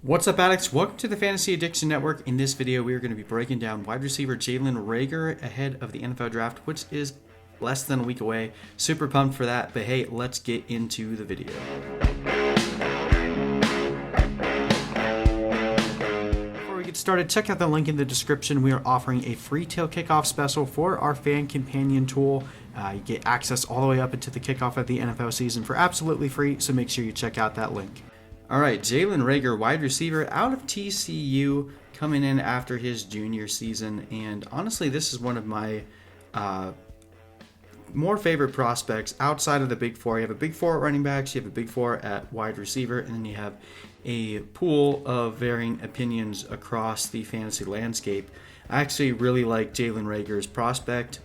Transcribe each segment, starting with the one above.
What's up, addicts? Welcome to the Fantasy Addiction Network. In this video, we are going to be breaking down wide receiver Jalen Reagor ahead of the NFL Draft, which is less than a week away. Super pumped for that, but hey, let's get into the video. Before we get started, check out the link in the description. We are offering a free tail kickoff special for our fan companion tool. You get access all the way up into the kickoff of the NFL season for absolutely free, so make sure you check out that link. All right, Jalen Reagor, wide receiver out of TCU, coming in after his junior season. And honestly, this is one of my more favorite prospects outside of the big four. You have a big four at running backs, you have a big four at wide receiver, and then you have a pool of varying opinions across the fantasy landscape. I actually really like Jalen Reagor's prospect.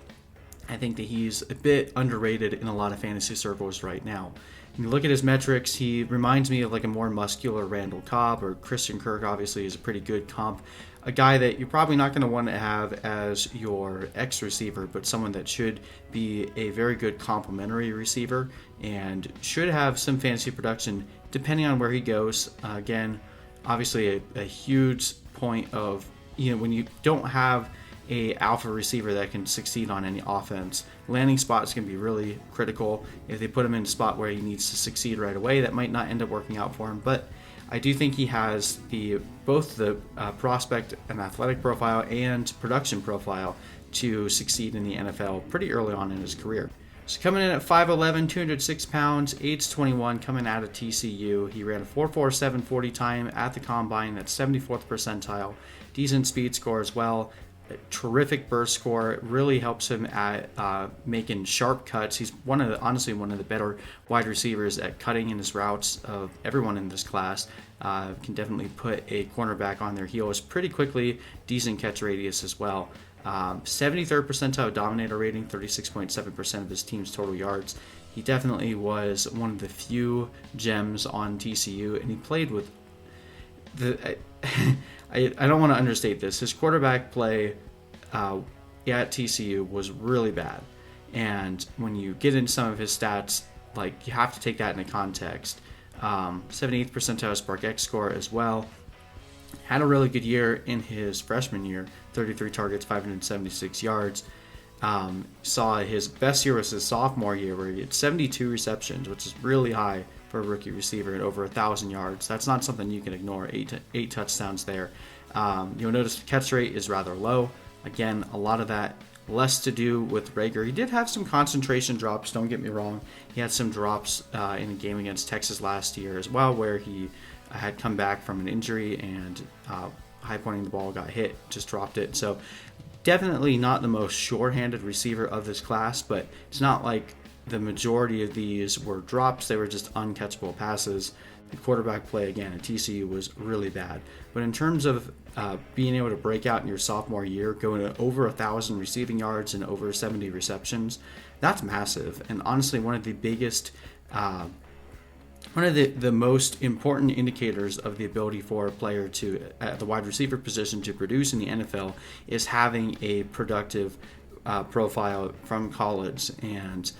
I think that he's a bit underrated in a lot of fantasy circles right now. When you look at his metrics, he reminds me of like a more muscular Randall Cobb, or Christian Kirk obviously is a pretty good comp. A guy that you're probably not going to want to have as your X receiver, but someone that should be a very good complementary receiver and should have some fantasy production depending on where he goes. Again, obviously a huge point of, when you don't have a alpha receiver that can succeed on any offense, landing spots can be really critical. If they put him in a spot where he needs to succeed right away, that might not end up working out for him. But I do think he has both the prospect and athletic profile and production profile to succeed in the NFL pretty early on in his career. So coming in at 5'11", 206 pounds, age 21, coming out of TCU. He ran a 4.47 40 time at the combine. That's 74th percentile. Decent speed score as well. A terrific burst score. Really helps him at making sharp cuts. He's honestly one of the better wide receivers at cutting in his routes of everyone in this class. Can definitely put a cornerback on their heels pretty quickly. Decent catch radius as well. 73rd percentile dominator rating, 36.7% of his team's total yards. He definitely was one of the few gems on TCU, and he played with I don't want to understate this. His quarterback play at TCU was really bad. And when you get into some of his stats, you have to take that into context. 78th percentile Spark X score as well. Had a really good year in his freshman year, 33 targets, 576 yards. Saw his best year was his sophomore year, where he had 72 receptions, which is really high for a rookie receiver, at over 1,000 yards. That's not something you can ignore. Eight touchdowns there. You'll notice the catch rate is rather low. Again, a lot of that less to do with Reagor. He did have some concentration drops, don't get me wrong. He had some drops in a game against Texas last year as well, where he had come back from an injury and high pointing the ball, got hit, just dropped it. So definitely not the most sure-handed receiver of this class, but it's not like the majority of these were drops. They were just uncatchable passes. The quarterback play, again, at TCU was really bad. But in terms of being able to break out in your sophomore year, going to over 1,000 receiving yards and over 70 receptions, that's massive. And honestly, one of the biggest, one of the most important indicators of the ability for a player to, at the wide receiver position, to produce in the NFL is having a productive profile from college. And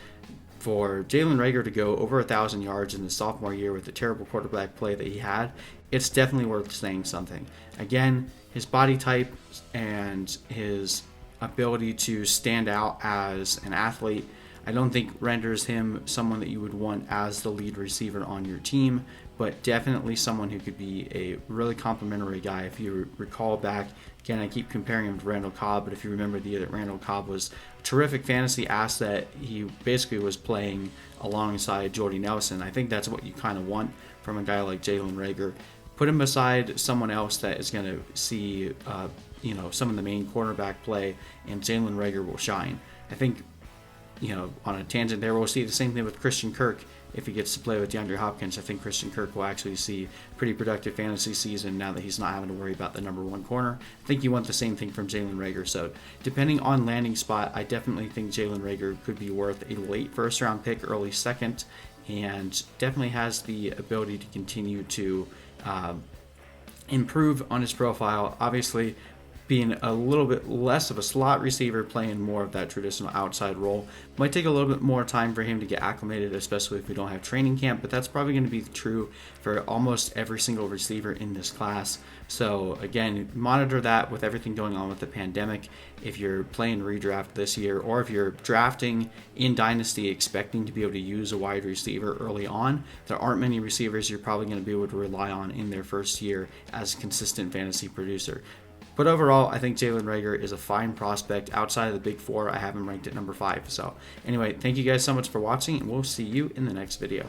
for Jalen Reagor to go over 1,000 yards in his sophomore year with the terrible quarterback play that he had, it's definitely worth saying something. Again, his body type and his ability to stand out as an athlete, I don't think renders him someone that you would want as the lead receiver on your team, but definitely someone who could be a really complimentary guy. If you recall back, again, I keep comparing him to Randall Cobb, but if you remember the year that Randall Cobb was a terrific fantasy asset, he basically was playing alongside Jordy Nelson. I think that's what you kind of want from a guy like Jalen Reagor. Put him beside someone else that is going to see, some of the main cornerback play, and Jalen Reagor will shine. I think, on a tangent there, we'll see the same thing with Christian Kirk. If he gets to play with DeAndre Hopkins, I think Christian Kirk will actually see a pretty productive fantasy season now that he's not having to worry about the number one corner. I think you want the same thing from Jalen Reagor. So depending on landing spot, I definitely think Jalen Reagor could be worth a late first round pick, early second, and definitely has the ability to continue to improve on his profile. Obviously, being a little bit less of a slot receiver, playing more of that traditional outside role. Might take a little bit more time for him to get acclimated, especially if we don't have training camp, but that's probably going to be true for almost every single receiver in this class. So again, monitor that with everything going on with the pandemic. If you're playing redraft this year, or if you're drafting in Dynasty expecting to be able to use a wide receiver early on, there aren't many receivers you're probably going to be able to rely on in their first year as a consistent fantasy producer. But overall, I think Jalen Reagor is a fine prospect. Outside of the big four, I have him ranked at number 5. So anyway, thank you guys so much for watching, and we'll see you in the next video.